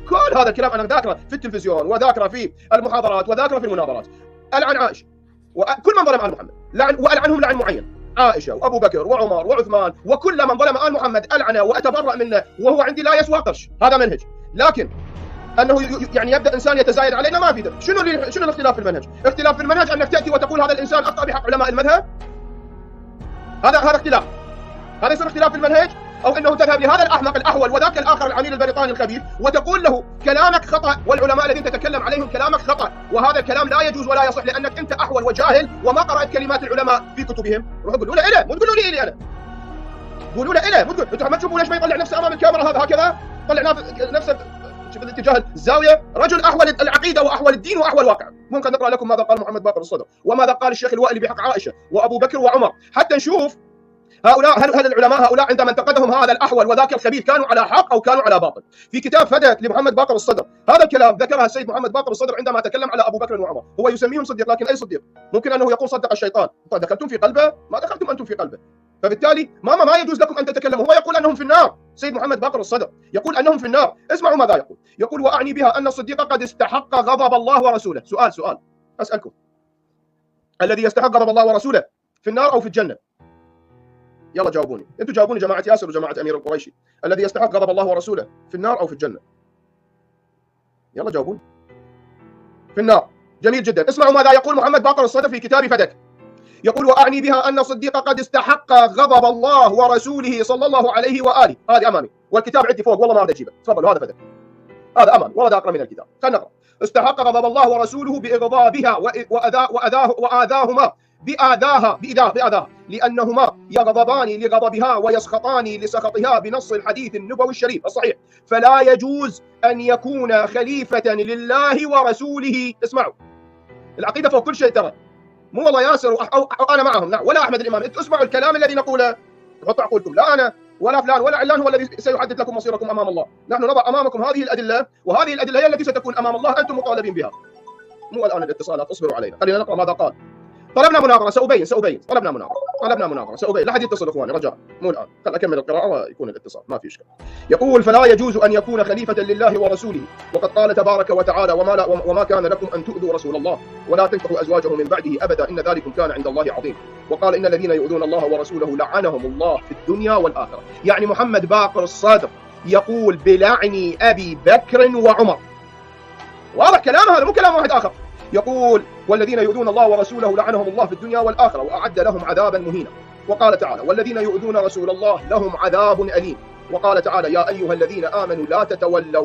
كل هذا الكلام انا ذاكره في التلفزيون وذاكره في المحاضرات وذاكره في المناظرات. العن عائشه وكل من ظلم ال محمد، والعنهم لعن معين، عائشه وابو بكر وعمر وعثمان وكل من ظلم ال محمد العنه واتبرأ منه، وهو عندي لا يسوى قرش. هذا منهج. لكن انه يعني يبدا انسان يتزايد علينا ما في دم. شنو الاختلاف في المنهج؟ اختلاف في المنهج انك تاتي وتقول هذا الانسان اخطا بحق علماء المذهب. هذا اختلاف. هذا يصير اختلاف في المنهج؟ او انه تذهب لهذا الاحمق الاحول وذاك الاخر العميل البريطاني الخبيث وتقول له كلامك خطا، والعلماء الذين تتكلم عليهم كلامك خطا، وهذا الكلام لا يجوز ولا يصح لانك انت احول وجاهل وما قرات كلمات العلماء في كتبهم. روحوا قولوا له مو تقولوا لي انا. قولوا له مو تقول. انتم ما تشوفوا ليش ما يطلع نفسه امام الكاميرا هذا هكذا؟ طلع نفسه في الاتجاه الزاويه. رجل احول العقيده واحول الدين واحول الواقع. ممكن نقرا لكم ماذا قال محمد باقر الصدر وماذا قال الشيخ الوائلي بحق عائشه وابو بكر وعمر، حتى نشوف هؤلاء هل العلماء هؤلاء عندما انتقدهم هذا الاحول وذاك الخبيث كانوا على حق او كانوا على باطل. في كتاب فدك لمحمد باقر الصدر هذا الكلام ذكرها السيد محمد باقر الصدر عندما تكلم على ابو بكر وعمر. هو يسميهم صديق، لكن اي صديق؟ ممكن انه يقول صدق الشيطان. طيب دخلتم في قلبه؟ ما دخلتم انتم في قلبه. فبالتالي ما يجوز لكم ان تتكلموا. هو يقول انهم في النار. سيد محمد باقر الصدر يقول انهم في النار. اسمعوا ماذا يقول. يقول واعني بها ان الصديق قد استحق غضب الله ورسوله. سؤال اسالكم، الذي يستحق غضب الله ورسوله في النار او في الجنه؟ يلا جاوبوني. انتم جاوبوني جماعه ياسر وجماعه امير القريشي. الذي يستحق غضب الله ورسوله في النار او في الجنه؟ يلا جاوبوني. في النار. جميل جدا. اسمعوا ماذا يقول محمد باقر الصدر في كتاب فدك. يقول واعني بها ان الصديق قد استحق غضب الله ورسوله صلى الله عليه واله. هذه امامي والكتاب عندي فوق والله ما اريد اجيبه. تفضلوا هذا فدك. هذا امامي والله اقرا من الكتاب. خلينا نقرا. استحق غضب الله ورسوله باغضابها واذاهما بأذاها لأنهما يغضبان لغضبها ويسخطان لسخطها بنص الحديث النبوي الشريف الصحيح. فلا يجوز أن يكون خليفة لله ورسوله. اسمعوا العقيدة فوق كل شيء ترى. مو والله ياسر أو أنا معهم، لا، ولا أحمد الإمام. اسمعوا الكلام الذي نقوله. حطوا عقولكم. لا أنا ولا فلان ولا علان هو الذي سيحدد لكم مصيركم أمام الله. نحن نضع أمامكم هذه الأدلة، وهذه الأدلة هي التي ستكون أمام الله أنتم مطالبين بها. مو الآن الاتصالات. اصبروا علينا. خلينا نقرأ ماذا قال. طلبنا مناظرة. سأبين. طلبنا مناظرة. سأبين. لا حد يتصل اخواني رجاء. مو الآن. خل أكمل القراءة ويكون الاتصال. ما في إشكال. يقول فلا يجوز أن يكون خليفة لله ورسوله، وقد قال تبارك وتعالى وما كان لكم أن تؤذوا رسول الله ولا تنكحوا أزواجه من بعده أبدا إن ذلكم كان عند الله عظيم. وقال إن الذين يؤذون الله ورسوله لعنهم الله في الدنيا والآخرة. يعني محمد باقر الصدر يقول بلعن أبي بكر وعمر. واضح كلام هذا، مو كلام واحد آخر. يقول والذين يؤذون الله ورسوله لعنهم الله في الدنيا والآخرة وأعد لهم عذابا مهينا. وقال تعالى والذين يؤذون رسول الله لهم عذاب أليم. وقال تعالى يا أيها الذين آمنوا لا تتولوا